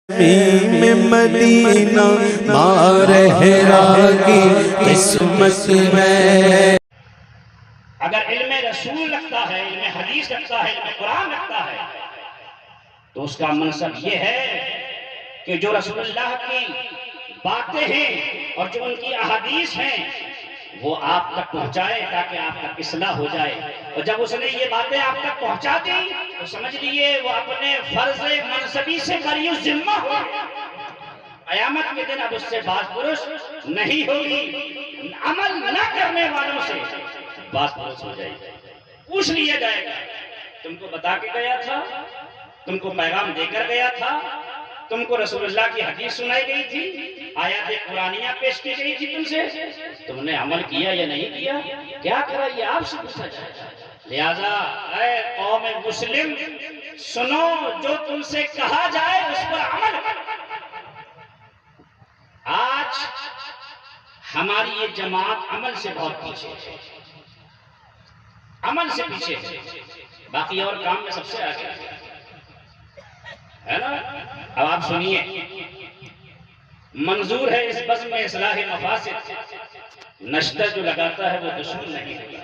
میں مدینہ مارہرا کی قسمت ہے۔ اگر علم رسول رکھتا ہے، علم حدیث رکھتا ہے، علم قرآن رکھتا ہے، تو اس کا منصب یہ ہے کہ جو رسول اللہ کی باتیں ہیں اور جو ان کی احادیث ہیں وہ آپ تک پہنچائے تاکہ آپ تک اصلاح ہو جائے۔ اور جب اس نے یہ باتیں آپ تک پہنچا دی تو سمجھ لیے وہ اپنے فرض منصبی سے بری ذمہ ہو۔ قیامت کے دن اب اس سے باز پرس نہیں ہوگی، عمل نہ کرنے والوں سے باز پرس ہو جائے گی۔ پوچھ لیا جائے گا، تم کو بتا کے گیا تھا، تم کو پیغام دے کر گیا تھا، تم کو رسول اللہ کی حدیث سنائی گئی تھی، آیات قرآنیہ پیش کی گئی تھی تم سے، تم نے عمل کیا یا نہیں کیا؟ کیا کرا یہ آپ سے پوچھا جائے گا۔ لہذا اے قوم مسلم سنو، جو تم سے کہا جائے اس پر عمل کرو۔ آج ہماری یہ جماعت عمل سے بہت پیچھے ہے، عمل سے پیچھے ہے، باقی اور کام میں سب سے آگے ہے نا۔ اب آپ سنیے، منظور ہے اس بزم میں اصلاح مفاسد، نشتر جو لگاتا ہے وہ دشمن نہیں ہوتا۔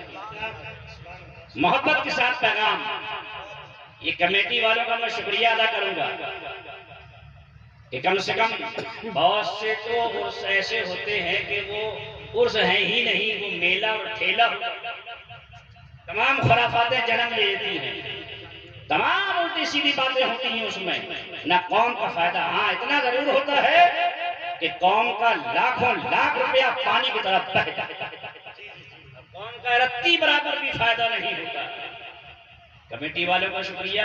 محبت کے ساتھ پیغام، یہ کمیٹی والوں کا میں شکریہ ادا کروں گا کہ کم سے کم بہت سے تو عرس ایسے ہوتے ہیں کہ وہ عرس ہیں ہی نہیں، وہ میلہ اور ٹھیلا، تمام خرافاتیں جنم لیتی ہیں، تمام الٹی سیدھی باتیں ہوتی ہیں اس میں، نہ قوم کا فائدہ۔ ہاں اتنا ضرور ہوتا ہے کہ قوم کا لاکھوں لاکھ روپیہ پانی کی طرف بہہ جاتا ہے، قوم کا رتی برابر بھی فائدہ نہیں ہوتا۔ کمیٹی والوں کا شکریہ،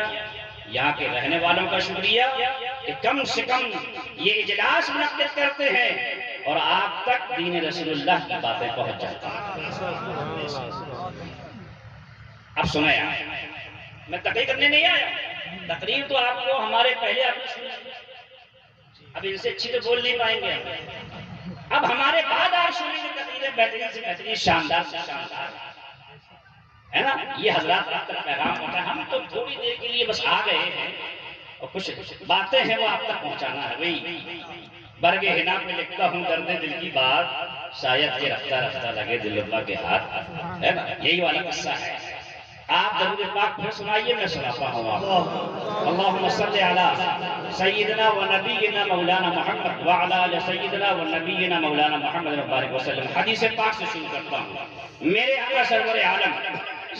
یہاں کے رہنے والوں کا شکریہ کہ کم سے کم یہ اجلاس منعقد کرتے ہیں اور آپ تک دین رسول اللہ کی باتیں پہنچ جاتی ہیں۔ اب سنیں آپ، میں تقریر کرنے نہیں آیا، تقریر تو آپ کو ہمارے پہلے آپ نے سنی، اب ان سے اچھی تو بول نہیں پائیں گے، اب ہمارے بعد آپ سنیں گے تقریریں بہترین سے بہترین، شاندار سے شاندار، ہے نا۔ یہ حضرات آپ تک پیغام ہوتا ہے، ہم تو تھوڑی دیر کے لیے بس آ گئے ہیں اور کچھ باتیں ہیں وہ آپ تک پہنچانا ہے۔ وہی برگ حنا پہ لکھتا ہوں درد دل کی بات، شاید یہ رفتہ رفتہ لگے دل اللہ کے ہاتھ، ہے نا، یہی والا قصہ ہے۔ آپ درود پاک پھر سنائیے، میں سناتا ہوں آپ کو۔ اللہم صلی علی سیدنا و نبینا مولانا محمد وعلی آل سیدنا و نبینا مولانا محمد مبارک وسلم۔ حدیث پاک سے شروع کرتا ہوں۔ میرے آقا سرور عالم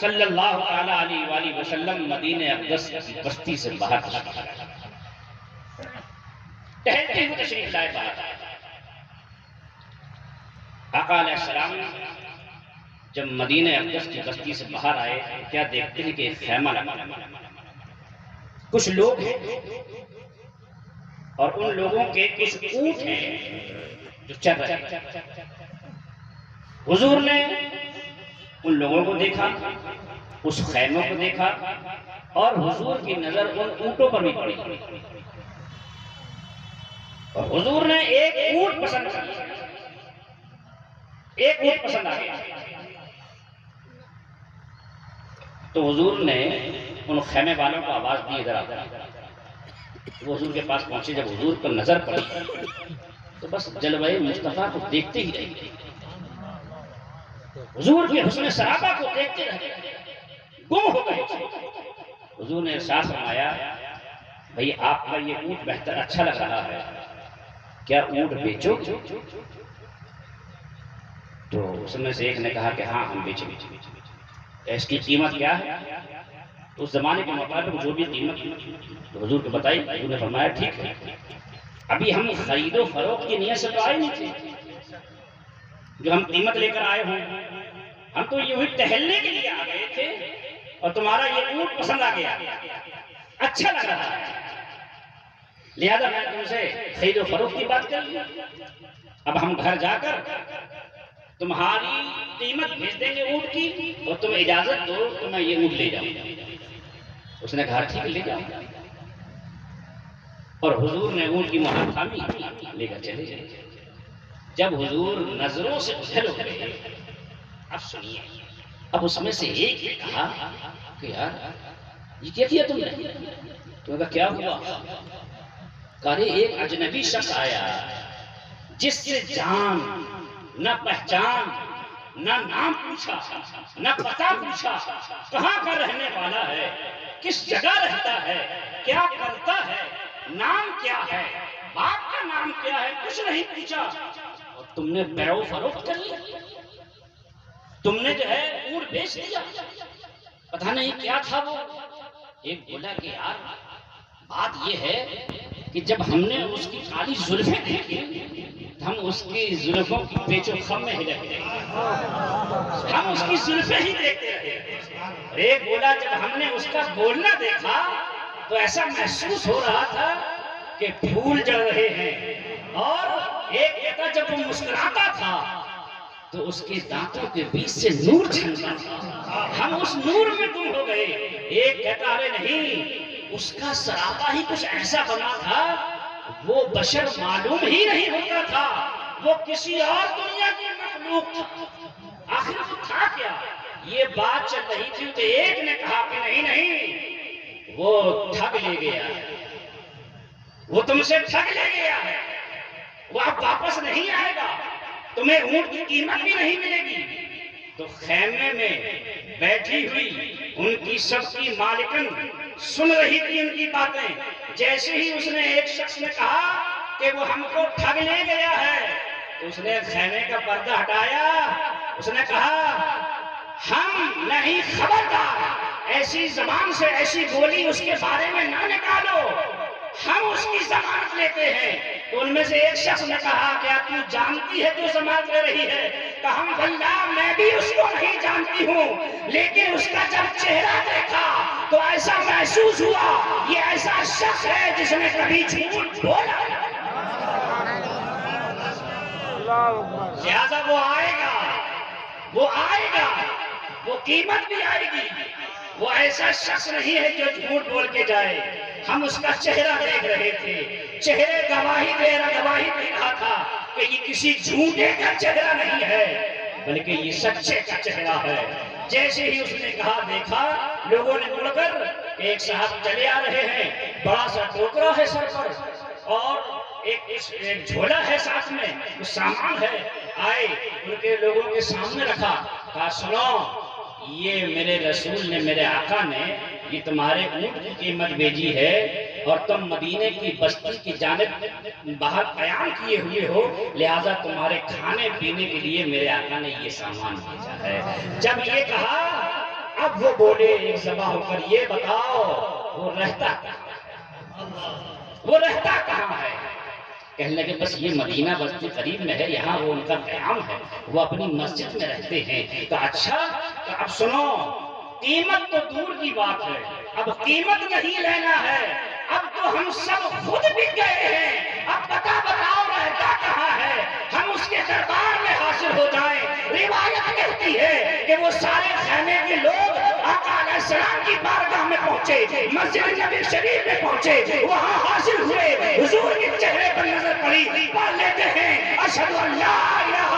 صلی اللہ تعالیٰ علیہ وآلہ وسلم مدینہ اقدس کی بستی سے باہر ٹہلتے ہوئے تشریف لائے باہر۔ آقا علیہ السلام جب مدینہ اقدس کی بستی سے باہر آئے کیا دیکھتے ہیں کہ ایک خیمہ لگا، کچھ لوگ ہیں اور ان لوگوں کے کچھ اونٹ ہیں جو چل رہے ہیں۔ حضور نے ان لوگوں کو دیکھا، اس خیموں کو دیکھا اور حضور کی نظر ان اونٹوں پر بھی پڑی اور حضور نے ایک اونٹ پسند کیا، ایک اونٹ پسند آ گیا تو حضور نے ان خیمے والوں کو آواز دی ادھر آ۔ وہ حضور کے پاس پہنچے، جب حضور پر نظر پڑی تو بس جلوہ مصطفیٰ کو دیکھتے ہی رہے، حضور کے حسن صحابہ کو دیکھتے رہے، گم ہو گئے۔ حضور نے ارشاد فرمایا، بھئی آپ کا یہ اونٹ بہتر اچھا لگ رہا ہے، کیا اونٹ بیچو؟ تو اس میں سے ایک نے کہا کہ ہاں ہم بیچیں گے۔ اس کی قیمت کیا ہے؟ تو اس زمانے کے مطابق جو بھی قیمت تو حضور کو بتائی۔ حضور نے فرمایا ٹھیک ہے، ابھی ہم خرید و فروخت کی نیت سے تو آئے نہیں تھے جو ہم قیمت لے کر آئے ہوں، ہم تو یوں ہی ٹہلنے کے لیے آ گئے تھے اور تمہارا یہ اونٹ پسند آ گیا، اچھا لگ رہا ہے، لہذا میں تم سے خرید و فروخت کی بات کر لیا۔ اب ہم گھر جا کر تمہاری قیمت بھیج دیں گے اونٹ کی اور تم اجازت دو تو میں یہ اونٹ لے جاؤں۔ اس نے کہا ٹھیک لے جاؤ، اور حضور نے اونٹ کی مہر تھامی، لے کر چلے گئے۔ جب حضور نظروں سے اوجھل ہو گئے، اب سنیے، اب اس میں سے ایک نے کہا کہ یار یہ کیا کیا تم نے؟ تو کہا کیا ہوا؟ کہ ایک اجنبی شخص آیا جس سے جان نہ پہچان نہ نام پوچھا نہ پتہ پوچھا، کہاں کا رہنے والا ہے، کس جگہ رہتا ہے، کیا کرتا ہے، نام کیا ہے، باپ کا نام کیا ہے، کچھ نہیں پوچھا، اور تم نے بیع و فروخت کر لیا، تم نے جو ہے اونٹ بیچ دیا، پتہ نہیں کیا تھا وہ۔ ایک بولا کہ یار بات یہ ہے کہ جب ہم نے اس کی کالی زلفیں دیکھی ہم اس کی زلفوں کی پیچ و خم میں ہی رہتے رہے، ہم اس کی زلفیں ہی دیکھتے رہے۔ اور ایک بولا جب ہم نے اس کا بولنا دیکھا تو ایسا محسوس ہو رہا تھا کہ پھول جڑ رہے ہیں، اور ایک کہتا جب وہ مسکراتا تھا تو اس کے دانتوں کے بیچ سے نور چھلکتا تھا، ہم اس نور میں گم ہو گئے۔ ایک کہتا ارے نہیں، اس کا سراپا ہی کچھ ایسا بنا تھا وہ بشر معلوم ہی نہیں ہوتا تھا، وہ کسی اور دنیا کی مخلوق تھا۔ آخر وہ تھا کیا؟ یہ بات چل رہی تھی تو ایک نے کہا کہ نہیں نہیں، وہ ٹھگ لے گیا ہے، وہ تم سے ٹھگ لے گیا ہے، وہ اب واپس نہیں آئے گا، تمہیں اونٹ کی قیمت بھی نہیں ملے گی۔ تو خیمے میں بیٹھی ہوئی ان کی سب کی مالکن سن رہی تھی ان کی باتیں۔ جیسے ہی اس نے ایک شخص نے کہا کہ وہ ہم کو ٹھگ لے گیا ہے تو اس نے خیمے کا پردہ ہٹایا، اس نے کہا ہم نہیں، خبردار ایسی زبان سے ایسی بولی اس کے بارے میں نہ نکالو، ہم اس کی ضمانت لیتے ہیں۔ تو ان میں سے ایک شخص نے کہا کیا تو جانتی ہے جو ضمانت لے رہی ہے؟ کہا واللہ میں بھی اس کو نہیں جانتی ہوں، لیکن اس کا جب چہرہ دیکھا تو ایسا محسوس ہوا یہ ایسا شخص ہے جس نے کبھی جھوٹ بولا، لہذا وہ آئے گا، وہ آئے گا، وہ قیمت بھی آئے گی، وہ ایسا شخص نہیں ہے جو جھوٹ بول کے جائے۔ ہم اس کا چہرہ دیکھ رہے تھے، چہرے گواہی دے رہا تھا کہ یہ کسی جھوٹے کا چہرہ نہیں ہے بلکہ یہ سچے کا چہرہ ہے۔ جیسے ہی اس نے کہا دیکھا، لوگوں نے مڑ کر ایک صاحب چلے آ رہے ہیں، بڑا سا ٹوکرا ہے سر پر اور ایک جھولا ہے ساتھ میں، کچھ سامان ہے، آئے ان کے لوگوں کے سامنے رکھا، کہا سنو یہ میرے رسول نے، میرے آقا نے یہ تمہارے اونٹ کی قیمت بھیجی ہے اور تم مدینے کی بستی کی جانب باہر قیام کیے ہوئے ہو، لہذا تمہارے کھانے پینے کے لیے میرے آقا نے یہ سامان بھیجا ہے۔ جب یہ کہا اب وہ بولے ایک ذبح ہو کر یہ بتاؤ وہ رہتا کہاں، وہ رہتا کہاں ہے؟ کہنے لگے بس یہ مدینہ بستی قریب میں ہے، یہاں وہ ان کا قیام ہے، وہ اپنی مسجد میں رہتے ہیں۔ تو اچھا تو اب سنو، قیمت تو دور کی بات ہے، اب قیمت نہیں لینا ہے، اب تو ہم سب خود بک گئے ہیں، اب بتاؤ رہتا کہاں ہے، ہم اس کے دربار میں حاضر ہو جائیں۔ روایت کہتی ہے کہ وہ سارے خیمے کے لوگ آقا علیہ السلام کی بارگاہ میں پہنچے، مسجد نبی شریف میں پہنچے، وہاں حاضر ہوئے، حضور کے چہرے پر نظر پڑی، پڑھ لیتے ہیں اشہد ان لا الہ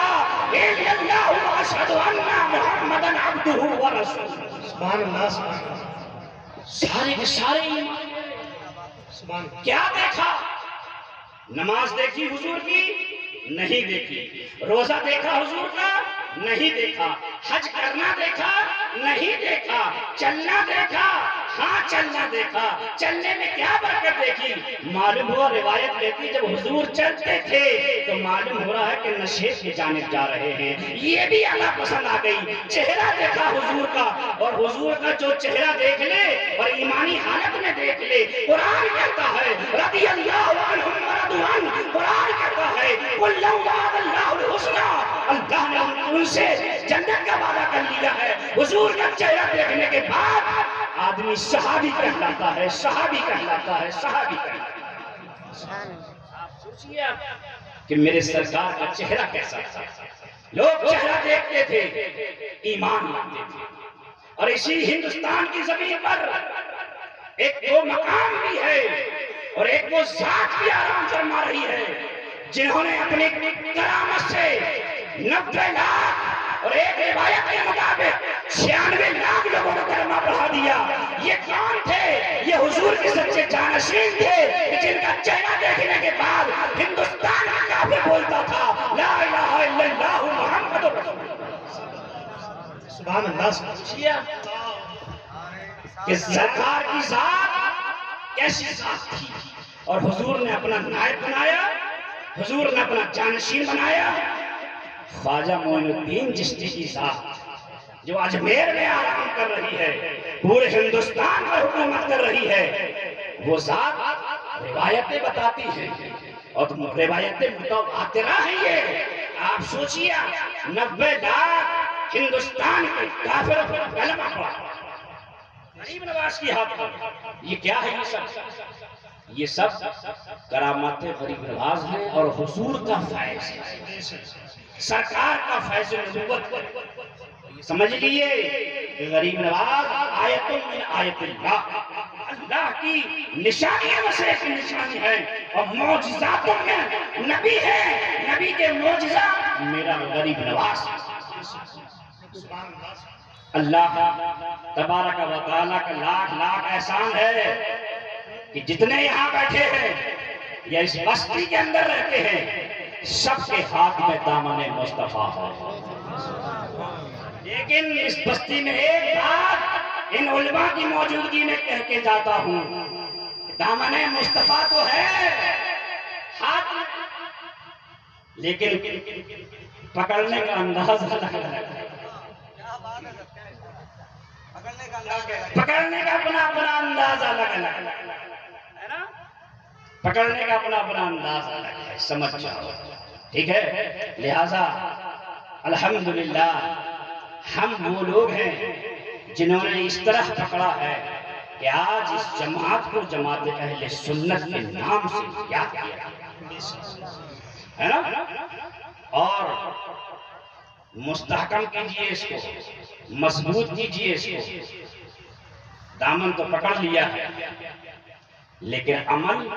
الا اللہ و اشہد ان محمدا عبدہ و رسولہ۔ سبحان اللہ، سبحان اللہ، سارے کے سارے ایمان سبحان اللہ۔ کیا دیکھا؟ نماز دیکھی حضور کی؟ نہیں دیکھی۔ روزہ دیکھا حضور کا؟ نہیں دیکھا۔ حج کرنا دیکھا؟ نہیں دیکھا۔ چلنا دیکھا؟ ہاں چلنا دیکھا۔ چلنے میں کیا برکت دیکھی؟ معلوم ہوا، روایت کہتی جب حضور چلتے تھے تو معلوم ہو رہا ہے کہ نشے کی جانب جا رہے ہیں، یہ بھی اللہ پسند آ گئی۔ چہرہ دیکھا حضور کا، اور حضور کا جو چہرہ دیکھ لے اور ایمانی حالت میں دیکھ لے، قرآن کہتا ہے رضی اللہ عنہم ورضوا عنہ، قرآن کہتا ہے قل لو وعد اللہ الحسنى، اللہ نے ان سے جنت کا وعدہ کر لیا ہے۔ حضور کا چہرہ دیکھنے کے بعد آدمی صحابی کہلاتا ہے، صحابی کہلاتا ہے، صحابی کہلاتا ہے۔ سوچئے آپ کہ میرے سرکار کا چہرہ کیسا تھا، لوگ چہرہ دیکھتے تھے، ایمان لاتے تھے۔ اور اسی ہندوستان کی زمین پر ایک وہ مقام بھی ہے اور ایک وہ ذات بھی آرام فرما رہی ہے جنہوں نے اپنی کرامت سے 90 لاکھ اور ایک روایت کے مطابق 96 لاکھ لوگوں کو کلمہ پڑھا دیا. یہ کون تھے؟ یہ حضور کے سچے جانشین تھے کہ جن کا چہرہ دیکھنے کے بعد ہندوستان کا کافر بولتا تھا لا الہ الا اللہ محمد رسول اللہ. سبحان اللہ سبحان کہ سرکار کی ذات کیسی ذات تھی اور حضور نے اپنا نائب بنایا, حضور نے اپنا جانشین بنایا. خواجہ معین الدین چشتی کی ذات جو اجمیر میں آرام کر رہی ہے, پورے ہندوستان پر حکومت کر رہی ہے, وہ ذات روایتیں بتاتی ہیں اور روایتیں متواترہ ہیں. یہ آپ سوچیے 90 لاکھ ہندوستان کے کافروں پر کلمہ پڑھا غریب نواز کی ہاتھ پر. یہ کیا ہے؟ یہ سب کرامات غریب نواز ہیں اور حضور کا فیض ہے, سرکار کا فیض نبوت. سمجھ لیے کہ غریب نواز آیت من آیت اللہ, اللہ کی نشانیوں میں سے ایک نشانی ہے اور معجزاتوں میں نبی ہے. نبی کے معجزات میرا غریب نواز. اللہ تبارک و تعالیٰ کا لاکھ لاکھ احسان ہے کہ جتنے یہاں بیٹھے ہیں یا اس بستی کے اندر رہتے ہیں سب کے ہاتھ میں دامن مصطفیٰ ہے. لیکن اس بستی میں ایک بات ان علماء کی موجودگی میں کہہ کے جاتا ہوں, دامن مصطفیٰ تو ہے ہاتھ میں, لیکن پکڑنے کا انداز الگ ہے. پکڑنے کا اپنا انداز الگ ہے نا, پکڑنے کا اپنا انداز الگ ہے. سمجھ جاؤ, ٹھیک ہے. لہذا الحمدللہ ہم وہ لوگ ہیں جنہوں نے اس طرح پکڑا ہے کہ آج اس جماعت کو جماعت اہل سنت کے نام سے یاد کیا ہے نا, اور مستحکم کیجئے اس کو, مضبوط کیجئے اس کو. دامن تو پکڑ لیا ہے لیکن عمل,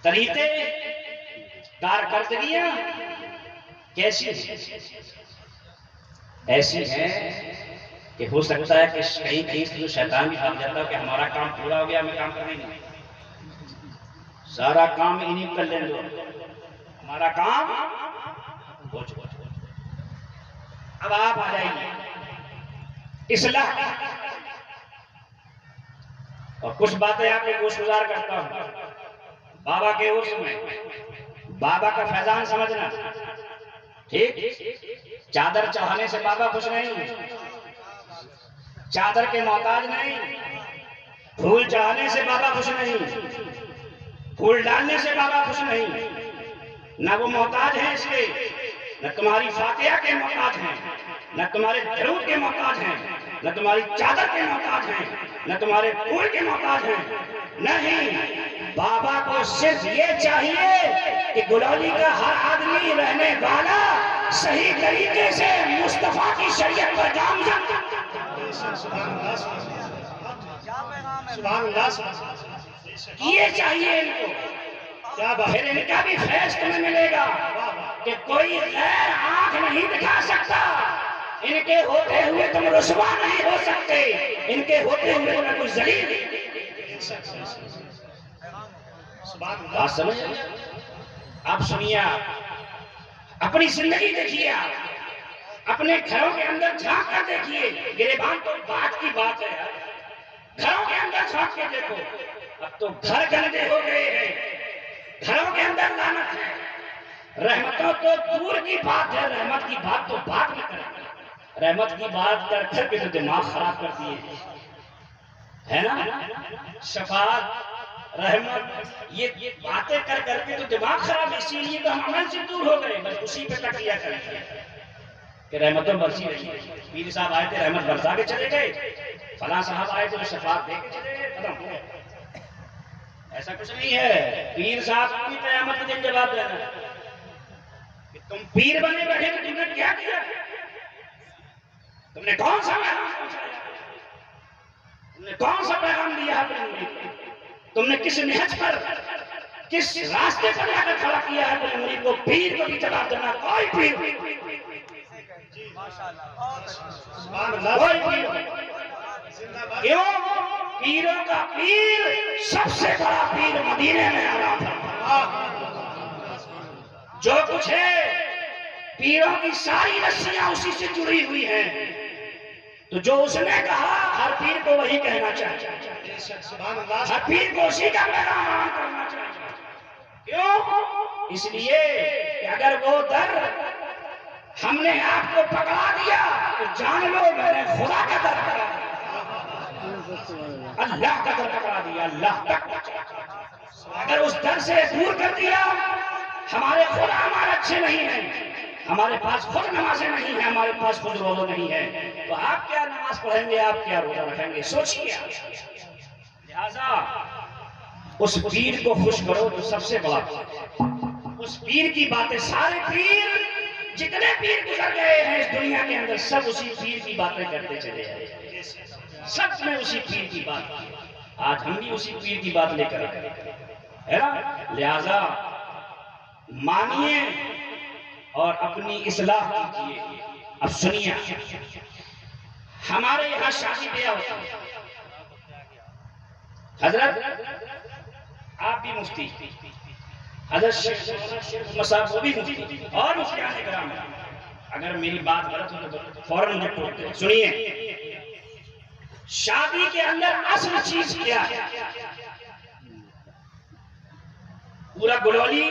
طریقے, کارکردگیاں کیسی ہیں؟ ایسی ہیں کہ ہو سکتا ہے کہ کہیں سے شیطان بھی بھاگ جاتا ہے کہ ہمارا کام پورا ہو گیا, ہمیں کام کرنا نہیں, سارا کام انہیں کر لیں دو, ہمارا کام ہو چکا. اب آپ آ جائیے اصلاح کی, اور کچھ باتیں آپ کے گوش گزار کرتا ہوں. بابا کے عرص میں بابا کا فیضان سمجھنا, ٹھیک. چادر چڑھانے سے بابا خوش نہیں, چادر کے محتاج نہیں. پھول چڑھانے سے بابا خوش نہیں, پھول ڈالنے سے بابا خوش نہیں. نہ وہ محتاج ہیں اس کے, نہ تمہاری فاتحہ کے محتاج ہیں, نہ تمہارے درود کے محتاج ہیں, نہ تمہاری چادر کے محتاج ہیں, نہ تمہارے پھول کے محتاج ہیں. نہیں, بابا کو صرف یہ چاہیے کہ گلولی کا ہر آدمی رہنے والا صحیح طریقے سے مصطفیٰ کی شریعت پر گامزن. یہ چاہیے ان کو, پھر ان کا بھی فیض تمہیں ملے گا کہ کوئی غیر آنکھ نہیں دکھا سکتا. ان کے ہوتے ہوئے تم رسوا نہیں ہو سکتے, ان کے ہوتے ہوئے تمہیں کچھ ذلیل نہیں. بات سمجھ آپ سنیے, اپنی زندگی دیکھیے, اپنے گھروں کے اندر جھانک کر دیکھیے. گریبان تو بات کی بات ہے, گھروں کے اندر جھانک کے دیکھو. اب تو گھر گندے ہو گئے ہیں, گھروں کے اندر لعنت ہے. رحمتوں تو دور کی بات ہے, رحمت کی بات تو بات میں کریں. رحمت کی بات کر کر کے تو دماغ خراب کر دیے ہے نا. شفاعت, رحمت, یہ باتیں کر کر کے تو دماغ خراب. اسی لیے تو ہم عمل سے دور ہو گئے, بس اسی پہ تکیہ کرتے ہیں کہ رحمتوں برسی رہی ہے. پیر صاحب آئے تھے رحمت برسا کے چلے گئے, فلاں صاحب آئے تھے شفاعت دے کے چلے گئے, ختم ہو گئے. ایسا کچھ نہیں ہے. پیر صاحب کی قیامت کے دن جواب دینا ہے کہ تم پیر بنے بیٹھے تو تم نے کیا کیا, تم نے کون سا پیغام پہنچایا, تم نے کون سا پیغام دیا اپنے مرید کو, تم نے کس نہج پر, کس راستے پر جا کر کھڑا کیا ہے اپنے مرید کو. پیر کو بھی جواب دینا, کوئی پیر سبحان اللہ کوئی پیر زندہ باد کیوں؟ پیروں کا پیر سب سے بڑا پیر مدینے میں آرام تھا. جو کچھ ہے پیروں کی ساری رسیاں اسی سے جڑی ہوئی ہیں. تو جو اس نے کہا ہر پیر کو وہی کہنا چاہیے. سبحان اللہ ہر پیر کو اسی کا پیغام عام کرنا چاہیے. کیوں؟ اس لیے کہ اگر وہ در ہم نے آپ کو پکڑا دیا تو جان لو میں نے خدا کا در پکڑا دیا, اللہ کا در پکڑا دیا, اللہ تک پہنچا. اگر اس در سے دور کر دیا, ہمارے خود ہمارے اچھے نہیں ہیں, ہمارے پاس خود نمازیں نہیں ہیں, ہمارے پاس خود روزہ نہیں ہے, تو آپ کیا نماز پڑھیں گے, آپ کیا روزہ رکھیں گے؟ سوچیے. لہذا اس پیر کو خوش کرو جو سب سے بڑا پیر. اس پیر کی باتیں, سارے پیر جتنے پیر گزر گئے ہیں اس دنیا کے اندر, سب اسی پیر کی باتیں کرتے چلے آئے. سب نے اسی پیر کی بات کی. آج ہم بھی اسی پیر کی بات لے کر آئے ہے نا. لہذا مانیے اور اپنی اصلاح کیجیے. اب سنیے, ہمارے یہاں شادی بیاہ ہوتا ہے. حضرت آپ بھی مفتی, حضرت شیخ محمد صاحب وہ بھی مفتی, اور مفتیان کرام. اگر میری بات غلط ہو تو فوراً مجھے ٹوک دیں. سنیے, شادی کے اندر اصل چیز کیا ہے؟ پورا گلولی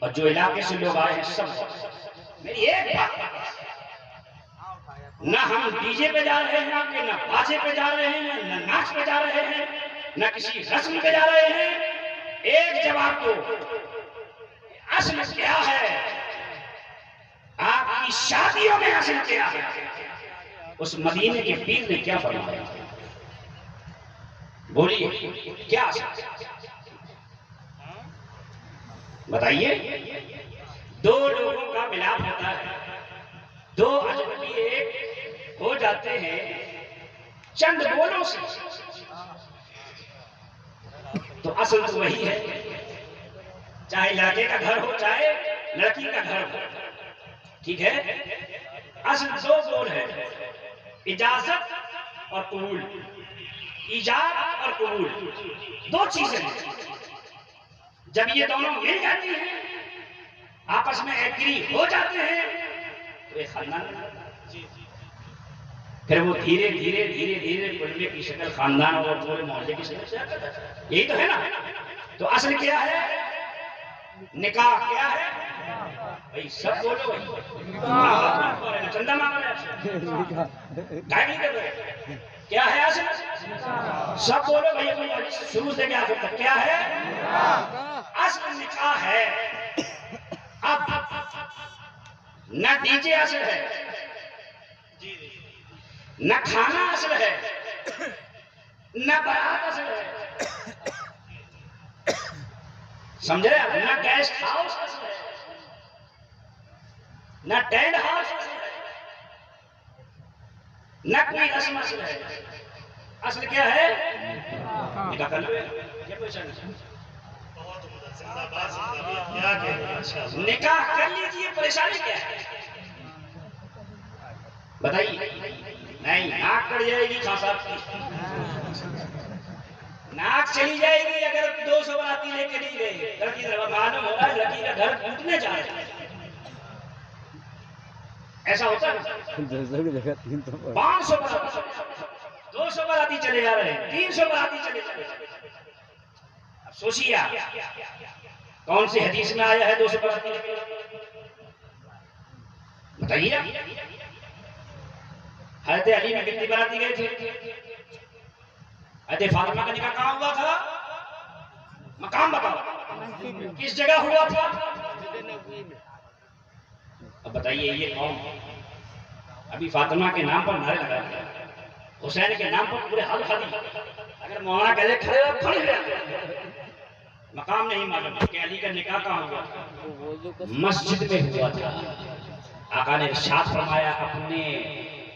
اور جو علاقے سے لوگ آئے ہیں سب. میری ایک بات, نہ ہم ڈی جے پہ جا رہے ہیں, نہ باجے پہ جا رہے ہیں, نہ ناچ پہ جا رہے ہیں, نہ کسی رسم پہ جا رہے ہیں. ایک جواب دو, اصل کیا ہے؟ آپ کی شادیوں میں اصل کیا ہے؟ اس مدینے کے پیر نے کیا فرمایا؟ بولیے کیا اصل بتائیے. دو لوگوں کا ملاپ ہوتا ہے, دو اجنبی ایک ہو جاتے ہیں چند بولوں سے, تو اصل تو وہی ہے. چاہے لڑکے کا گھر ہو چاہے لڑکی کا گھر ہو, ٹھیک ہے. اصل دو بول ہے, اجازت اور قبول. ایجاب اور قبول دو چیزیں ہیں. جب یہ دونوں مل جاتی ہیں, آپس میں ایگری ہو جاتے ہیں, تو ایک خاندان, پھر وہ دھیرے دھیرے دھیرے دھیرے پڑھنے کی شکل خاندان اور پورے محلے کی شکل سے آتا ہے. یہی تو ہے نا. تو اصل کیا ہے؟ نکاح کیا ہے بھائی؟ سب بولو بھائی, چندہ مانگ رہے ہیں, کیا ہے اصل؟ سب بولو بھائی, شروع سے کیا تک کیا ہے؟ اصل نکاح ہے. اب نہ ڈی جے اصل ہے, نہ کھانا اصل ہے, نہ بارات اصل ہے, سمجھ رہے ہیں؟ نہ گیسٹ ہاؤس اصل ہے, نہ ٹینٹ ہاؤس اصل ہے, نہ کوئی رسم اصل ہے. اصل کیا ہے؟ نکاح کر لو. یہ کوئی شک نہیں, زندہ باد زندہ باد. کیا کہتے ہیں, نکاح کر لیجیے, پریشانی کیا ہے بتائیے؟ نہیں, ناک کٹ جائے گی خان صاحب کی, ناک چلی جائے گی اگر 200 براتی لے کے نہیں گئے. لڑکی معلوم ہوگا لڑکی کا گھر ٹوٹنے جا رہا ہے. ایسا ہوتا ہے 500 براتی, 200 براتی چلے جا رہے ہیں, 300 براتی چلے جا رہے ہیں. اب سوچیے کون سی حدیث میں آیا ہے 200 براتی بتائیے؟ حضرت علی میں کتنی براتی گئے تھے؟ حضرت فاطمہ کا نکاح کہاں ہوا تھا؟ مقام بتاؤ, کس جگہ ہوا تھا؟ اب بتائیے یہ قوم ابھی فاطمہ کے نام پر نعرے لگاتے ہیں, حسین کے نام پر پورے حال خالی. اگر مولانا کہے کھڑے ہو کھڑے رہتے, مقام نہیں معلوم کہ علی کا نکاح کہاں ہوا تھا. مسجد میں ہوا تھا. آقا نے ارشاد فرمایا اپنے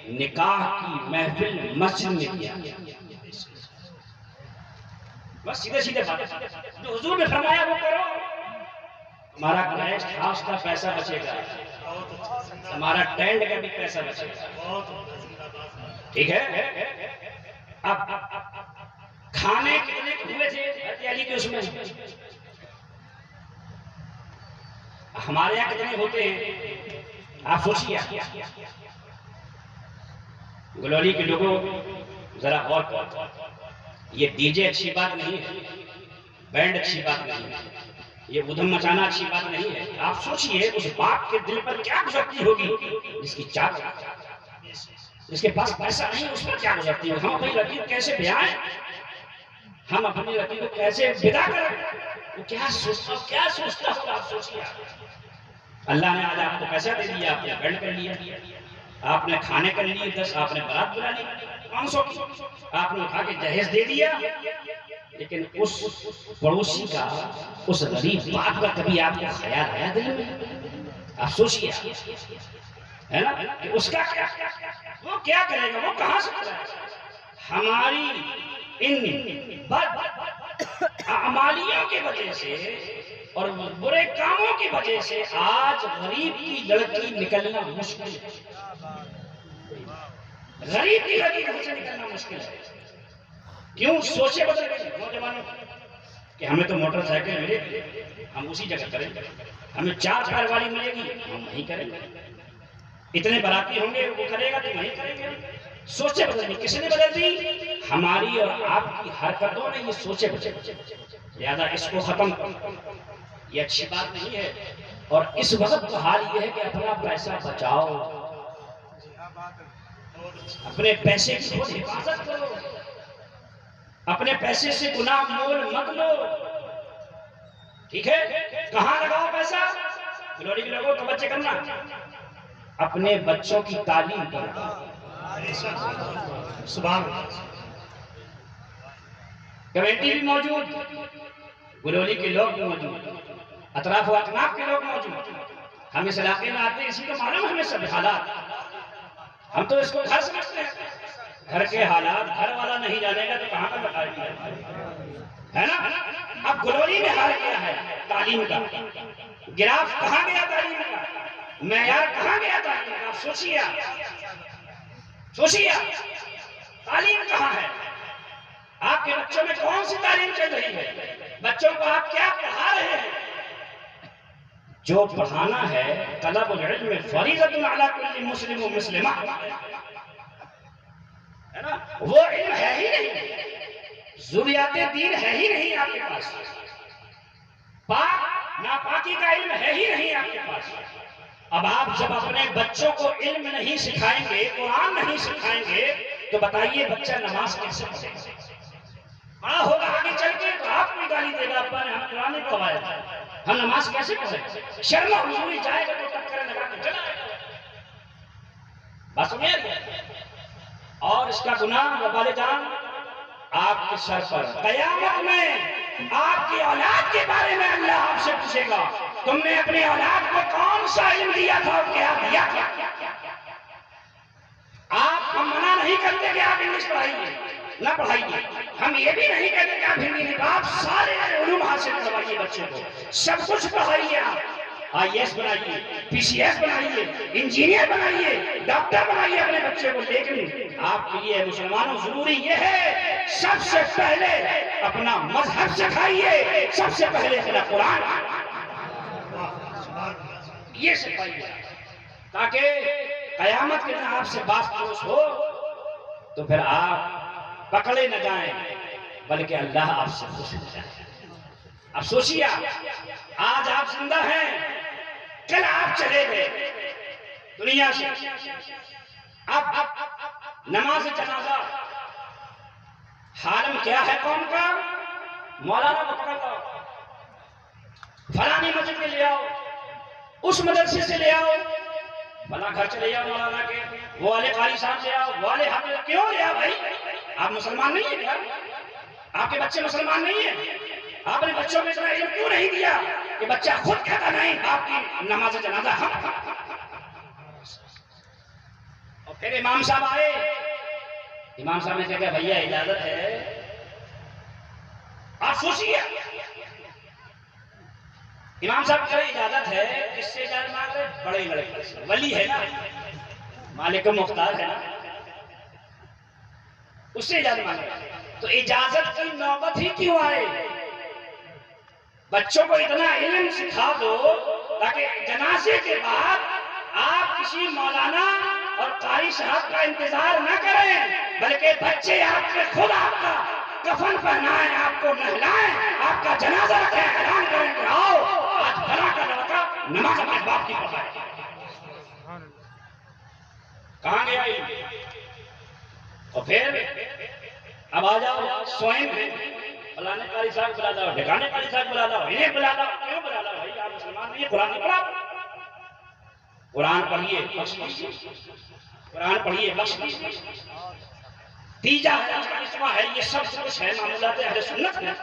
نکاح کی محفل مسجد میں کیا. بس سیدھے سیدھے بات جو حضور نے فرمایا وہ کرو, ہمارا گیسٹ ہاؤس کا پیسہ بچے گا. ہمارا ٹینڈ کا بھی پیسہ بچے گا. بہت عمدہ، زندہ باد. ٹھیک ہے. اب کھانے کتنے ہوئے تھے حضرت علی کے اس میں؟ ہمارے یہاں کتنے ہوتے ہیں آپ سوچیے. گلوری کے لوگوں ذرا غور کرو، یہ ڈی جے اچھی بات نہیں ہے، بینڈ اچھی بات نہیں ہے، یہ ادھم مچانا اچھی بات نہیں ہے. آپ سوچئے اس باپ کے دل پر کیا گزرتی ہوگی جس کی چاک، جس کے پاس پیسہ نہیں اس پر کیا گزرتی ہوگی. ہم اپنی رقیب کیسے بیائیں، ہم اپنی رقیب کو کیسے بدا کریں، وہ کیا سوچتا ہوگا آپ سوچئے. اللہ نے آج آپ کو پیسہ دے دیا، آپ نے بینڈ کر لیا، آپ نے کھانے کر لیے 10، آپ نے برات بلا لی 500 کی، آپ نے اٹھا کے جہیز دے دیا. لیکن اس پڑوسی کا، اس غریب باپ کا کبھی آپ کو خیال آیا دل میں؟ آپ سوچئے ہے نا کہ اس کا کیا، وہ کیا کرے گا، وہ کہاں سے کرے گا. ہماری ان بد اعمالیوں کی وجہ سے اور برے کاموں کی وجہ سے آج غریب کی لڑکی نکلنا مشکل ہے. غریب کی لڑکی گھر سے نکلنا مشکل ہے. کیوں؟ سوچے بدل گئے نوجوانوں کہ ہمیں تو موٹر سائیکل ملے گی ہم اسی جگہ کریں گے، ہمیں 4 پیر والی ملے گی ہم نہیں کریں گے، اتنے براتی ہوں گے وہ کرے گا تو نہیں کریں گے. سوچے بدل گئی. کس نے بدل دی؟ ہماری اور آپ کی حرکتوں نے یہ سوچے بدل. لہذا اس کو ختم کرو، یہ اچھی بات نہیں ہے. اور اس وقت کا حال یہ ہے کہ اپنا پیسہ بچاؤ، اپنے پیسے کی خود حفاظت کرو، اپنے پیسے سے گناہ مول مت لو. ٹھیک ہے؟ کہاں لگاؤ پیسہ؟ گلوری کے لوگوں توجہ کرنا، اپنے بچوں کی تعلیم پر. سبحان اللہ. کمیٹی بھی موجود، گلوری کے لوگ بھی موجود، اطراف و اطناف کے لوگ موجود. ہم اس علاقے میں آتے ہیں، اسی کو معلوم ہمیں سب حالات. ہم تو اس کو گھر سمجھتے ہیں، گھر کے حالات گھر والا نہیں جانے گا تو کہاں پر بتائے گا، ہے نا. اب گلوری میں حال کیا ہے تعلیم کا، گراف کہاں گیا تعلیم کا، معیار کہاں گیا تعلیم کا. سوچیے تعلیم کہاں ہے. آپ کے بچوں میں کون سی تعلیم چل رہی ہے، بچوں کو آپ کیا پڑھا رہے ہیں. جو پڑھانا ہے طلب العلم فریضۃ علی کل مسلم و مسلمہ، وہ علم ہے ہی نہیں، ضروریات دین ہے ہی نہیں آپ کے پاس، پاک ناپاکی کا علم ہے ہی نہیں آپ کے پاس. اب آپ جب اپنے بچوں کو علم نہیں سکھائیں گے، قرآن نہیں سکھائیں گے، تو بتائیے بچہ نماز کیسے پڑھے گا. بڑا ہوگا آگے چل کے تو آپ کو گالی دے گا، ابا نے ہم قرآن نہیں پڑھایا تھا، ہم نماز کیسے پڑھیں گے. شرم و حضوری جائے گا تو ٹکرے لگا کے چلا آئے گا. بس اور اس کا گناہ والدان آپ کے سر پر. قیامت میں آپ کی اولاد کے بارے میں اللہ آپ سے پوچھے گا، تم نے اپنے اولاد کو کون سا علم دیا تھا اور کیا دیا تھا. آپ ہم منع نہیں کرتے کہ آپ انگلش پڑھائیے، نہ پڑھائیے. ہم یہ بھی نہیں کہتے کہ آپ ہندی نہیں، آپ سارے علوم حاصل کروائیے بچوں کو، سب کچھ پڑھائیے. آپ آئی ایس بنائیے، پی سی ایس بنائیے، انجینئر بنائیے، ڈاکٹر بنائیے اپنے بچے کو. لیکن آپ کے لیے مسلمانوں ضروری یہ ہے سب سے پہلے اپنا مذہب سکھائیے، سب سے پہلے اپنا قرآن یہ سکھائیے، تاکہ قیامت کے دن آپ سے بات پوچھ ہو تو پھر آپ پکڑے نہ جائیں بلکہ اللہ آپ سے خوش ہو جائے. اب سوچیے آج آپ زندہ ہیں، کل آپ چلے گئے دنیا سے. اب نماز جنازہ حالم کیا ہے قوم کا؟ مولانا پکڑ لو، فلانی مسجد میں لے آؤ، اس مدرسے سے لے آؤ، فلاں گھر چلے جاؤ مولانا کے، وہ والے قاری صاحب لے آؤ، وہ والے حافظ. کیوں لے آؤ بھائی؟ آپ مسلمان نہیں ہیں کیا؟ آپ کے بچے مسلمان نہیں ہیں؟ آپ نے بچوں میں اتنا علم کیوں نہیں دیا کہ بچہ خود کہتا نہیں آپ کی نماز جنازہ ہم. اور پھر امام صاحب آئے، امام صاحب نے کہا بھیا اجازت ہے. آپ سوچیے امام صاحب کی اجازت ہے، کس سے اجازت مانگ رہے؟ بڑے لڑکے سے، ولی ہے نا، مالک مختار ہے نا، اس سے اجازت مانگ رہے۔ تو اجازت کی نوبت ہی کیوں آئے؟ بچوں کو اتنا علم سکھا دو تاکہ جنازے کے بعد آپ کسی مولانا اور قاری صاحب کا انتظار نہ کریں، بلکہ بچے آپ کے خود آپ کا کفن پہنائیں، آپ کو نہلائیں، آپ کا جنازہ رکھیں، اعلان کریں کہ آؤ آج فلاں کا لڑکا نماز اپنے باپ کی پڑھائے۔ کہاں گیا علم؟ اور پھر اب آ جاؤ سوئم ہے، فلانے قاری صاحب بلا لاؤ، ڈھکانے قاری صاحب بلا لاؤ، انہیں بلا لاؤ۔ کیوں بلا لاؤ بھائی؟ آپ مسلمان نہیں ہیں، قرآن نہیں پڑھا؟ قرآن پڑھیے بخش دیجیے، قرآن پڑھیے بخش دیجیے۔ تیجا ہے، اسما ہے، یہ سب کچھ ہے، معمولات اہل سنت میں،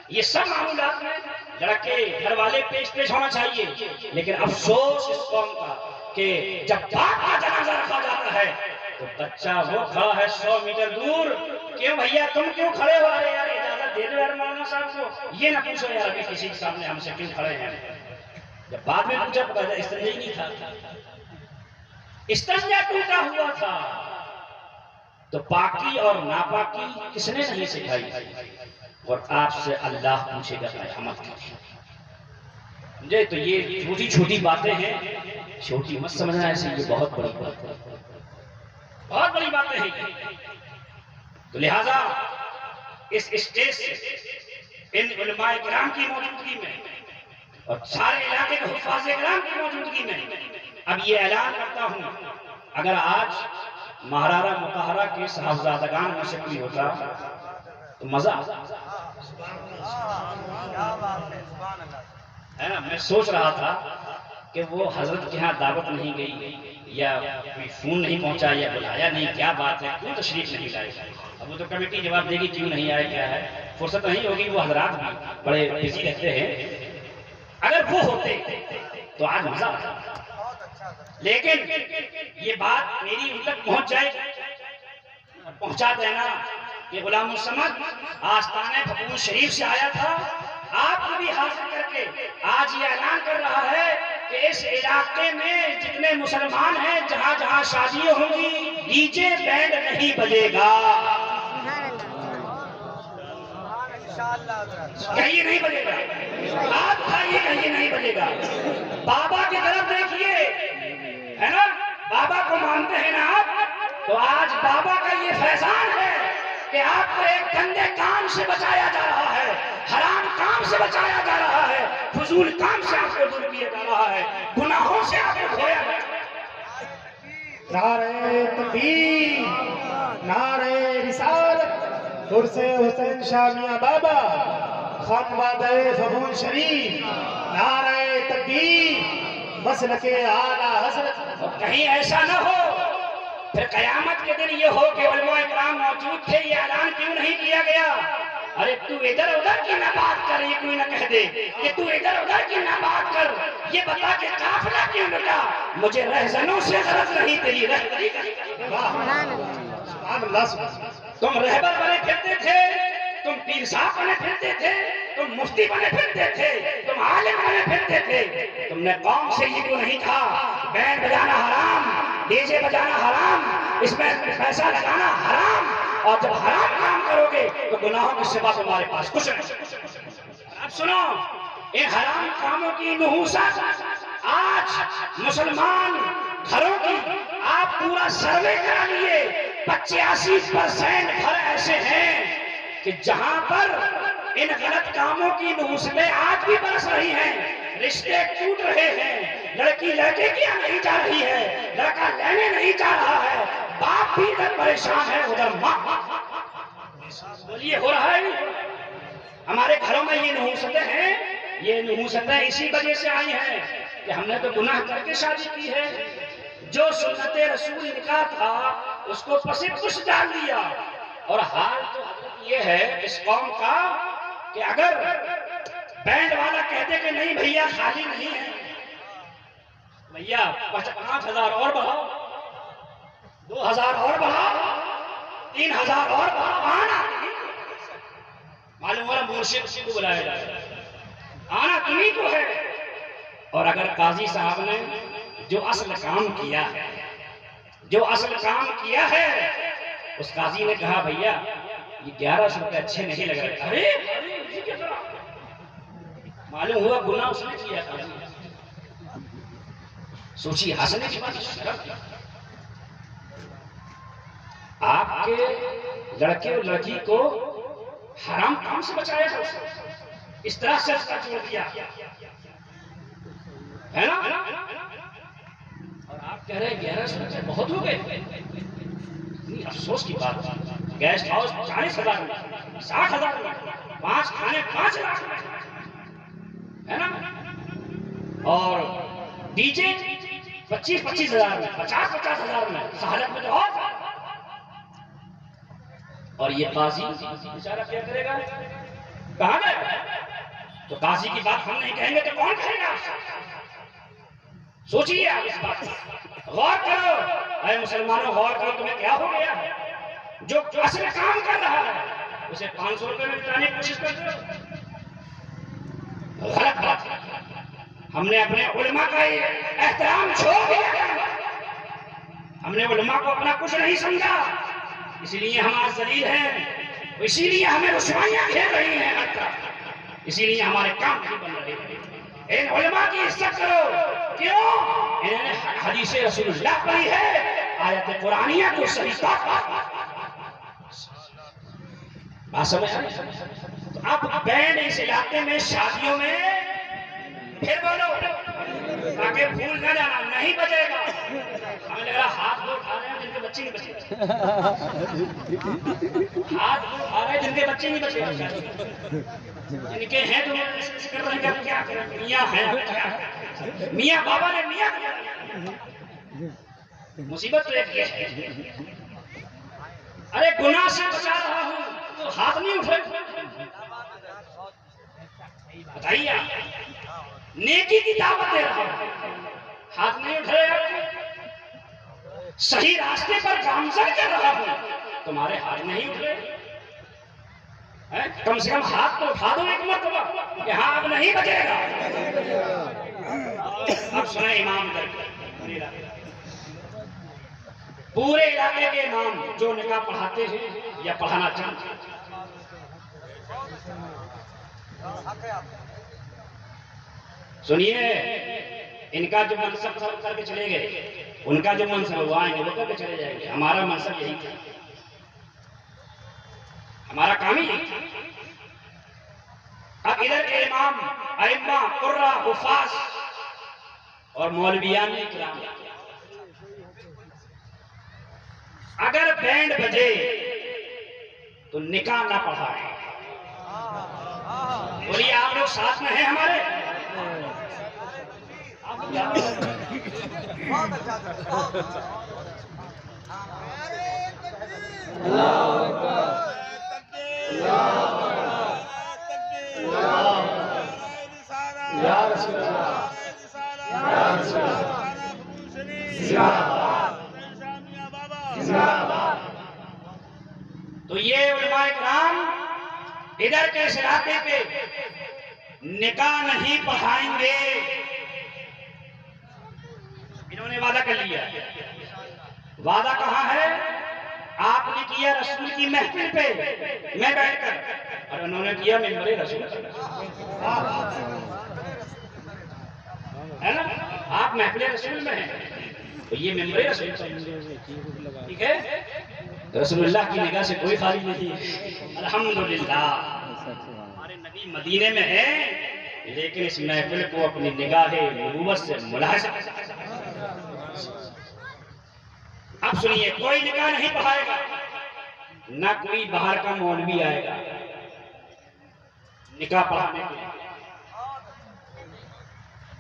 یہ سب معمولات میں لڑکے گھر والے پیش ہونا چاہیے۔ لیکن افسوس اس قوم کا کہ جب باپ کا جنازہ رکھا جاتا ہے تو بچہ وہ کھڑا ہے 100 میٹر دور، کیوں بھیا تم کیوں کھڑے ہو؟ ارے یار اجازت دے دو یار مولانا صاحب کو، یہ نہ پوچھو یار ابھی کسی کے سامنے ہم سے کیوں کھڑے ہیں۔ جب بعد میں پوچھا پتا استنجا ہی نہیں تھا، استنجا ٹوٹا ہوا تھا۔ تو پاکی اور ناپاکی کس نے نہیں سکھائی؟ اور آپ سے اللہ پوچھے گا قیامت کی۔ مجھے تو یہ چھوٹی چھوٹی باتیں ہیں، چھوٹی مت سمجھنا ایسے، یہ بہت بڑی بات ہے، بہت بڑی باتیں ہیں۔ تو لہذا اس اسٹیج سے ان علماء کرام کی موجودگی میں اور سارے علاقے کے حفاظ کرام کی موجودگی میں اب یہ اعلان کرتا ہوں، اگر آج مہرارہ مطہرہ کے صاحبزادگان میں سے کوئی ہوتا تو مزہ ہے نا۔ میں سوچ رہا تھا کہ وہ حضرت کے ہاں دعوت نہیں گئی یا کوئی فون نہیں پہنچا یا بلایا نہیں، کیا بات ہے، کیوں تشریف نہیں لائے؟ اب وہ تو کمیٹی جواب دے گی کیوں نہیں آئے، کیا ہے، فرصت نہیں ہوگی، وہ حضرات بھی بڑے بزی رہتے ہیں۔ اگر وہ ہوتے تو آج مزہ آتا، لیکن یہ بات میری ان تک پہنچ جائے، پہنچا دینا کہ غلام الصمد آستانہ پھپھون شریف سے آیا تھا، آپ کو بھی حاضر کر کے آج یہ اعلان کر رہا ہے کہ اس علاقے میں جتنے مسلمان ہیں جہاں جہاں شادیاں ہوں گی ڈی جے بینڈ نہیں بجے گا، کہیں نہیں بجے گا، آپ کھائیے کہیں نہیں بجے گا۔ بابا کی طرف دیکھیے، ہے نا، بابا کو مانتے ہیں نا آپ، تو آج بابا کا یہ فیضان ہے کہ آپ کو ایک گندے کام سے بچایا جا رہا ہے، حرام کام سے بچایا جا رہا ہے، فضول کام سے آپ کو دور کیا جا رہا ہے، گناہوں سے آپ کو کھویا جا رہا ہے۔ نعرہ تکبیر، نعرہ رسالت، عرس حسین شاہ میاں بابا، خانوادہ پھپھون شریف، نعرہ تکبیر، مسلک اعلیٰ حضرت۔ اور کہیں ایسا نہ ہو پھر قیامت کے دن یہ ہو کہ علماء اکرام موجود تھے، یہ اعلان کیوں نہیں کیا گیا؟ ارے تو ادھر ادھر کی نہ بات کر، یہ کوئی نہ کہہ دے کہ تو ادھر ادھر کی نہ بات کر، یہ بتا کہ قافلہ کیوں لٹا؟ مجھے رہزنوں سے غرض نہیں، تیری رہبری کا۔ سبحان اللہ، تم رہبر بنے پھرتے تھے، تم پیر صاحب بنے پھرتے تھے، تم مفتی بنے پھرتے تھے، تم عالم بنے پھرتے تھے، تم نے قوم سے یہ کیوں نہیں کہا بینڈ بجانا حرام، ڈی جے بجانا حرام، اس میں پیسہ لگانا حرام، اور جب حرام کام کرو گے تو گناہوں کے سوا تمہارے پاس کچھ نہیں۔ اب سنو، ان حرام کاموں کی نحوست آج مسلمان گھروں کی آپ پورا سروے کرا لیے، 85% گھر ایسے ہیں کہ جہاں پر ان غلط کاموں کی نحوستیں آج بھی برس رہی ہیں، رشتے ٹوٹ رہے ہیں، لڑکی لڑکے کی نہیں جا رہی ہے، لڑکا لینے نہیں جا رہا ہے، باپ بھی ادھر پریشان ہے، ادھر ماں۔ بولیے ہو رہا ہے؟ ہمارے گھروں میں یہ نحوستیں ہیں، یہ نحوستیں اسی وجہ سے آئی ہیں کہ ہم نے تو گناہ کر کے شادی کی ہے، جو سنت رسول نکاح تھا اس کو پسے پش ڈال دیا۔ اور حال تو حضرت یہ ہے اس قوم کا کہ اگر بینڈ والا کہتے کہ نہیں بھیا خالی نہیں ہے، بھیا 5,000 اور بڑھاؤ، 2,000 اور بڑھاؤ، 3,000 اور بڑھاؤ، آنا معلوم ہوا مرشد کو بلایا جائے، آنا تمہیں کو ہے، اور اگر قاضی صاحب نے جو اصل کام کیا ہے، جو اصل کام کیا ہے، اس قاضی نے کہا بھیا یہ 1100 روپے اچھے نہیں لگ رہے، ارے معلوم ہوا گناہ اس نے کیا تھا، سوچی ہنسنے کی بات شرم، آپ کے لڑکے اور لڑکی کو حرام کام سے بچایا تھا، اس طرح سے اس کا چھوڑ دیا ہے نا؟ اور آپ کہہ رہے ہیں 1100 روپے بہت ہو گئے، اتنی افسوس کی بات، گیسٹ ہاؤس 40,000 میں، 60,000 میں، 5 کھانے 5 لاکھ میں ہے نا، اور ڈی جے 25,000 میں، 50,000 میں، سہالت میں تو اور، اور یہ قاضی بیچارہ کیا کرے گا؟ کہاں گئے؟ تو قاضی کی بات ہم نہیں کہیں گے تو کون کہے گا؟ سوچیے آپ اس بات پر، غور کرو اے مسلمانوں، غور کرو تمہیں کیا ہو گیا؟ جو اصل کام کر رہا ہے اسے 500 روپے میں جانے کی کوشش کرتے ہو، غلط بات ہے۔ ہم نے اپنے علماء کا احترام چھوڑ دیا، ہم نے علماء کو اپنا کچھ نہیں سمجھا، اس لیے ہم آج ذلیل ہیں، اسی لیے ہمیں رسوائیاں گھیر رہی ہیں ہر طرف، اسی لیے ہمارے کام نہیں بن رہے ہیں۔ ان علماء کی عزت کرو، کیوں؟ انہوں نے حدیث رسول اللہ پڑھی ہے، آیت قرآنیہ کو صحیح بات سمجھ آئی؟ تو اب بینڈ اس علاقے میں شادیوں میں پھر بولو تاکہ بھول نہ جانا، نہیں بجے گا۔ ہمیں لگ رہا ہاتھ وہ اٹھا رہے ہیں جن کے بچے نہیں بچے، ہاتھ وہ اٹھا رہے ہیں جن کے بچے نہیں بچے، جن کے ہیں تو کر رہے ہیں کیا کریں، میاں ہیں میاں بابا نے میاں کیا، مصیبت تو ایک یہ ہے، ارے گناہ سے بچا رہا ہوں تو ہاتھ نہیں اٹھے، بتائیے نیکی کی دعوت دے رہا ہوں، ہاتھ نہیں اٹھ رہے، صحیح راستے پر گامزن کر رہا ہوں، تمہارے ہاتھ نہیں اٹھ رہے، کم سے کم ہاتھ تو اٹھا دو ایک مرتبہ کہ ہاں اب نہیں بچے گا۔ اب سنیں امام پورے علاقے کے امام جو نکاح پڑھاتے ہیں یا پڑھانا چاہتے ہیں، سنیے ان کا جو منصب سب کر کے چلے گئے، ان کا جو منصب وہ آئیں گے وہ کر کے چلے جائیں گے، ہمارا منصب یہی تھا، ہمارا کام ہی نہیں تھا۔ اب ادھر کے امام ائمہ قرہ حفاظ اور مولویان کرام اگر بینڈ بجے تو نکاح نہ پڑھائیں، بولیے آپ لوگ ساتھ میں ہیں ہمارے؟ تو یہ علماء کرام ادھر کے اس علاقے پہ نکاح نہیں پڑھائیں گے، انہوں نے وعدہ کر لیا، وعدہ کہاں ہے؟ آپ نے کیا رسول کی محفل پہ میں بیٹھ کر، اور انہوں نے کیا ممبر رسول ہے نا، آپ محفل رسول میں ہیں تو یہ ممبر رسول، ٹھیک ہے؟ رسول اللہ کی نگاہ سے کوئی خالی نہیں ہے، الحمدللہ ہمارے نبی مدینے میں ہیں، لیکن اس محفل کو اپنی نگاہ نبوت سے ملاحظہ۔ اب سنیے، کوئی نکاح نہیں پڑھائے گا، نہ کوئی باہر کا مولوی آئے گا نکاح پڑھانے کے لیے،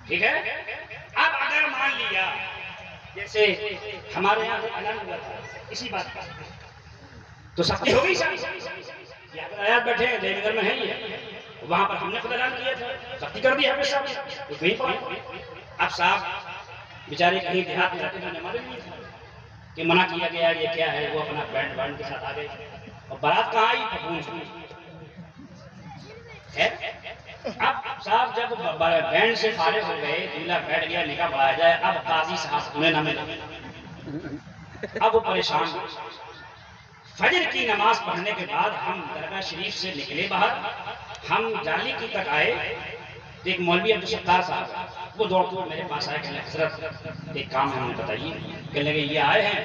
ٹھیک ہے؟ اب اگر مان لیا جیسے ہمارے یہاں اعلان ہوا تھا اسی بات کا، تو سختی ہو گئی صاحب، آیات بیٹھے ہیں دیوی گھر میں ہیں یہ، وہاں پر ہم نے خود اعلان کیا تھا، سختی کر دی حافظ صاحب، وہ کہیں پڑھیں۔ اب صاحب بیچارے کہیں دیہات میں رہتے ہیں، معلوم نہیں تھا کہ منع کیا گیا یہ کیا ہے، وہ اپنا بینڈ بینڈ کے ساتھ آ گئے، اور بارات کہاں آئی؟ اب صاحب جب بینڈ سے فارغ ہو گئے، دولہا بیٹھ گیا، نکاح پڑھایا جائے، اب قاضی صاحب انہیں نہ ملا، اب وہ پریشان ہو۔ فجر کی نماز پڑھنے کے بعد ہم درگاہ شریف سے نکلے باہر، ہم جالی کی تک آئے، ایک مولوی عبدالستار صاحب وہ دوڑتے ہوئے میرے پاس آئے، کہنے حضرت ایک کام ہے ہمیں بتائیے، کہنے لگے یہ آئے ہیں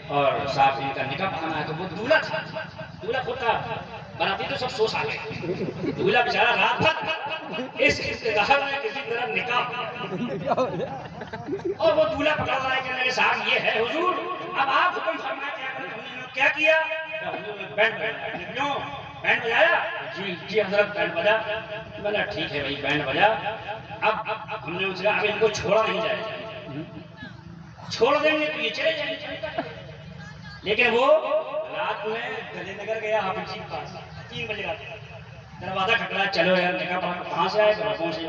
اور صاحب ان کا نکاح پڑھانا ہے۔ تو وہ دولہا تھا، دولہا خود تھا، براتی تو سب سو سال گئے، دولہا بیچارہ رات بھر اس انتظار میں کسی طرح نکاح، اور وہ دولہا پکڑ رہا ہے، کہنے لگے صاحب یہ ہے حضور، اب آپ حکم فرمائیں کیا کریں۔ ہم نے کیا کیا؟ بینڈ بجایا۔ کیوں بینڈ بجایا؟ جی حضرت بینڈ بجا۔ میں نے ٹھیک ہے بھائی بینڈ بجا، اب ہم نے اس کا اب ان کو چھوڑا نہیں جائے گا، چھوڑ دیں گے تو یہ چلے جائیں گے۔ لیکن وہ رات میں گلی نگر گیا حافظ جی کے پاس، 3 بجے رات، دروازہ کھٹکا، چلو یار نکاح پڑھا، کہاں سے آئے؟ کہاں سے؟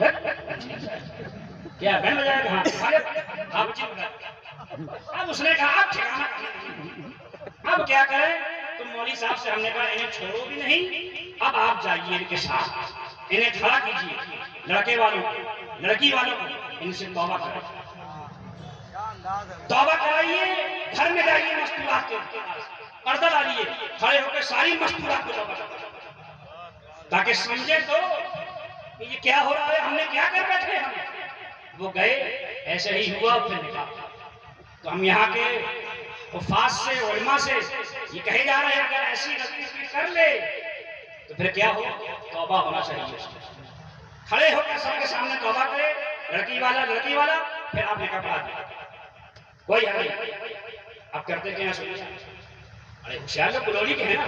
کیا بینڈ بجایا؟ کہاں؟ حافظ جی بجایا۔ اب اس نے کہا اب ٹھکانا، اب کیا کریں؟ تو مولوی صاحب سے ہم نے کہا انہیں چھوڑو بھی نہیں، اب آپ جائیے ان کے ساتھ، انہیں کھڑا کیجیے، لڑکے والوں کو، لڑکی والوں کو، ان سے توبہ کرائیے، توبہ کرائیے، گھر میں جائیے مستورات کے پاس، پردہ ڈالیے، کھڑے ہو کے ساری مستورات کو توبہ کرائیے، تاکہ سمجھے تو کہ یہ کیا ہو رہا ہے، ہم نے کیا کر بیٹھے ہم۔ وہ گئے، ایسے ہی ہوا، پھر نکاح۔ تو ہم یہاں کے حفاظ سے، علماء سے یہ کہے جا رہے ہیں اگر ایسی غلطی کر لے تو پھر کیا ہو؟ توبہ ہونا چاہیے، کھڑے ہو کر سب کے سامنے توبہ کرے، لڑکی والا، پھر آپ نکاح پڑھا دیں، کوئی حل نہیں۔ اب کرتے کیا ہیں؟ ارے ہوشیار لوگ گلولی کے ہیں نا،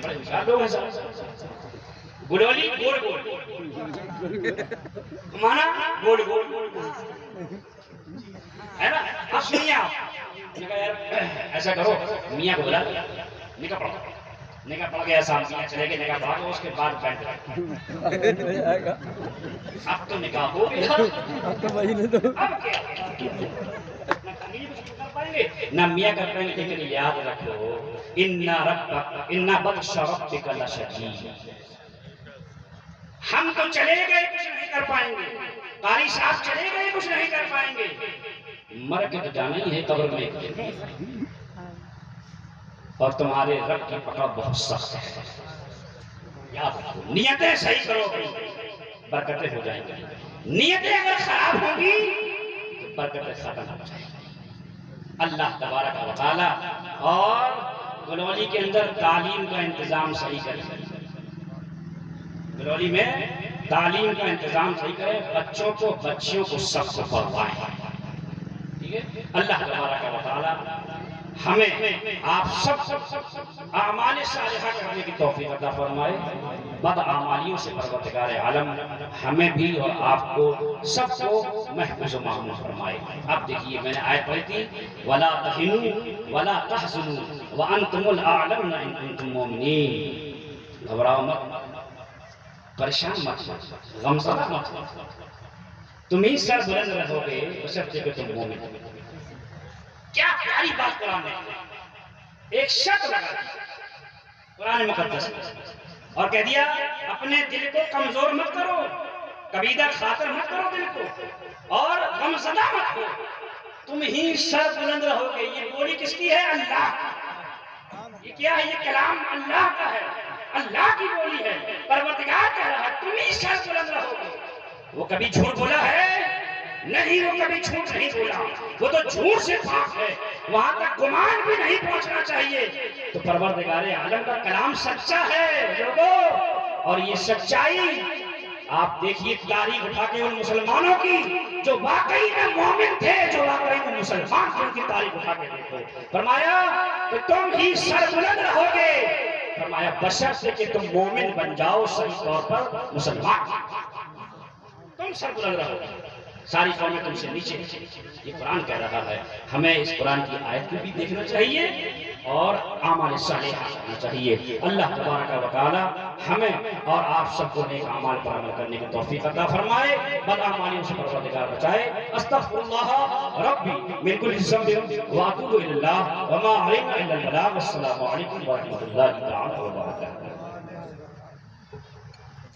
بڑے ہوشیار لوگ ہیں سب، گلولی گول گول گھمانا، گول گول ہے نا۔ اب سنیے آپ نے کہا یار ایسا کرو، میاں کو بلا نکاح پڑھو، نکاح پڑھ گیا صاحب، میاں چلے گئے، نکاح پڑھا دو، اس کے بعد بینڈ اب تو نکاح ہو گیا، اب نہ میاں کر پائیں گے، لیکن یاد رکھو اِنَّ بَطْشَ رَبِّكَ لَشَدِيدٌ۔ ہم تو چلے گئے کچھ نہیں کر پائیں گے، قاری صاحب چلے گئے کچھ نہیں کر پائیں گے، مر کے تو جانا ہی ہے قبر میں، اور تمہارے رب کی پکڑ بہت سخت ہے، یاد رکھو، نیتیں صحیح کرو گی برکتیں ہو جائیں گی، نیتیں اگر خراب ہوگی تو برکتیں ختم ہو جائیں گی۔ اللہ تبارک و تعالی اور گلولی کے اندر تعلیم کا انتظام صحیح کریں، گلولی میں تعلیم کا انتظام صحیح کریں، بچوں کو بچیوں کو سب کو پڑھوائیں، ٹھیک ہے۔ اللہ تبارک و تعالی ہمیں آپ سب اعمال صالحہ کرنے کی توفیق عطا فرمائے، بد اعمالیوں سے پروردگار عالم ہمیں بھی اور آپ کو سب کو محفوظ و معمول فرمائے۔ اب دیکھیے میں نے آیت پڑھی تھی وَلَا تَحِنُوا وَلَا تَحْزُنُوا وَأَنْتُمُ الْأَعْلَوْنَ إِن كُنتُم مُؤْمِنِينَ۔ گھبراؤ مت، پریشان مت، غمزدہ مت، تم ہی سر بلند رہو گے بشرطے کہ تم مومن ہو۔ کیا پیاری بات قرآن نے، ایک شرط لگا دی قرآن مقدس اور کہہ دیا اپنے دل کو کمزور مت کرو، کبیدہ خاطر مت کرو دل کو، اور غمزدہ مت ہو، تم ہی سر بلند رہو گے۔ یہ بولی کس کی ہے؟ اللہ کی۔ یہ کیا ہے؟ یہ کلام اللہ کا ہے، اللہ کی بولی ہے، پروردگار کہہ رہا ہے تم ہی سر بلند رہو گے۔ وہ کبھی جھوٹ بولا ہے؟ نہیں، وہ کبھی جھوٹ نہیں بولا، وہ تو جھوٹ سے پاک ہے، وہاں تک گمان بھی نہیں پہنچنا چاہیے۔ تو پروردگار عالم کا کلام سچا ہے لوگوں، اور یہ سچائی آپ دیکھیے تاریخ اٹھا کے ان مسلمانوں کی جو واقعی میں مومن تھے، جو واقعی میں مسلمان تھے، ان کی تاریخ اٹھا کے دیکھو۔ فرمایا کہ تم ہی سر بلند رہو گے، فرمایا بشرطے کہ تم مومن بن جاؤ، صحیح طور پر مسلمان، تم سر بلند رہو گے، ساری قومیں تم سے نیچے۔ یہ قرآن کہہ رہا ہے، ہمیں اس قرآن کی آیت کو بھی دیکھنا چاہیے اور اعمال صالحہ کرنا چاہیے۔ اللہ تبارک و تعالی ہمیں اور آپ سب کو نیک اعمال پر عمل کرنے کی توفیق عطا فرمائے، بد اعمالیوں سے پروردگار بچائے۔ استغفر اللہ ربی من کل ذنب واتوب الی اللہ وما علینا الا البلاغ۔ السلام علیکم ورحمۃ اللہ تعالی وبرکاتہ۔